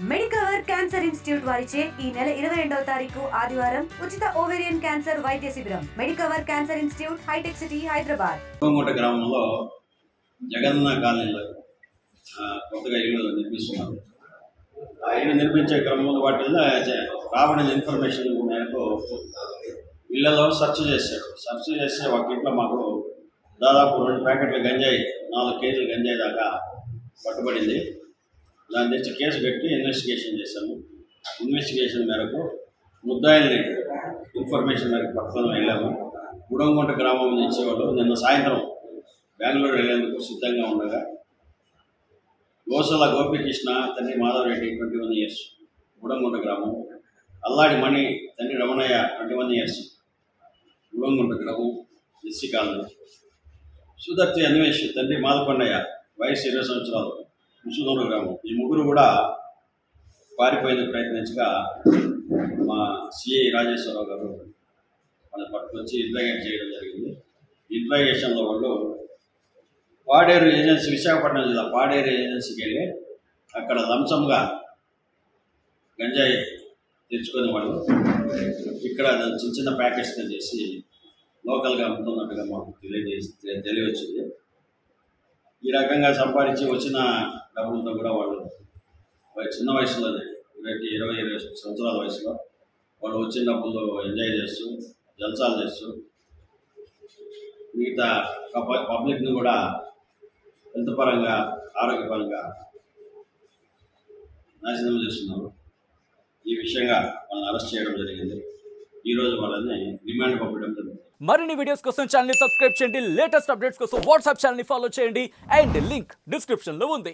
Medicover cancer institute వారిచే ఈ నెల 22వ తారీఖు ఆదివారం ఉచిత ఓవేరియన్ క్యాన్సర్ వైద్య శిబిరం. మెడికవర్ క్యాన్సర్ ఇన్స్టిట్యూట్, హైటెక్ సిటీ, హైదరాబాద్. కోమట గ్రామంలో జగన్న కాలనీలో కొత్తగా ఇల్లు నిర్మిస్తున్నారు. ఆ ఇల్లు నిర్మించే క్రమంలో వాటిల్లో రావడం ఇన్ఫర్మేషన్ మేరకు ఇళ్లలో సెర్చ్ చేస్తే ఒక ఇంట్లో మాకు దాదాపు 2 ప్యాకెట్ల గంజాయి, 4 కేజీల గంజాయి దాకా పట్టుబడింది. దాని తెచ్చి కేసు పెట్టి ఇన్వెస్టిగేషన్ చేశాము. ఇన్వెస్టిగేషన్ మేరకు ముద్దాయిల్ని ఇన్ఫర్మేషన్ మేరకు పట్టుకొని వెళ్ళాము. గుడంగుంట గ్రామం నుంచి వాళ్ళు నిన్న సాయంత్రం బెంగళూరు వెళ్ళేందుకు సిద్ధంగా ఉండగా గోసల గోపికృష్ణ తండ్రి మాధవరెడ్డి 21 years గుడంగుంట గ్రామం, అల్లాడి మణి తండ్రి రమణయ్య 21 years గుడంగుంట గ్రామం ఎస్సీ కాలనీ, సుధర్తి అన్వేష్ తండ్రి మాధకొండయ్య వయసు 20 సంవత్సరాలు ముసుగూరు గ్రామం. ఈ ముగ్గురు కూడా పారిపోయేందుకు ప్రయత్నించగా మా సిఐ రాజేశ్వరరావు గారు వాళ్ళని పట్టుకొచ్చి ఇంట్రాగేట్ చేయడం జరిగింది. ఇంట్రాగేషన్లో వాళ్ళు పాడేరు ఏజెన్సీ, విశాఖపట్నం జిల్లా పాడేరు ఏజెన్సీకి వెళ్ళి అక్కడ లంసంగా గంజాయి తెచ్చుకొని వాళ్ళు ఇక్కడ చిన్న చిన్న ప్యాకెట్స్గా చేసి లోకల్గా అమ్ముతున్నట్టుగా మాకు తెలియవచ్చింది. ఈ రకంగా సంపాదించి వచ్చిన డబ్బులతో కూడా వాళ్ళు చిన్న వయసులోనే 20 సంవత్సరాల వయసులో వాళ్ళు వచ్చిన డబ్బులు ఎంజాయ్ చేస్తూ జల్సాలు చేస్తూ మిగతా పబ్లిక్ని కూడా హెల్త్ పరంగా, ఆరోగ్యపరంగా నాశనం చేస్తున్నారు. ఈ విషయంగా వాళ్ళని అరెస్ట్ చేయడం జరిగింది. ఈరోజు వాళ్ళని రిమాండ్ పంపడం జరిగింది. మరిన్ని వీడియోస్ కోసం ఛానల్ ని సబ్స్క్రైబ్ చేయండి. లేటెస్ట్ అప్డేట్స్ కోసం వాట్సాప్ ఛానల్ ని ఫాలో చేయండి. అండ్ లింక్ డిస్క్రిప్షన్ లో ఉంది.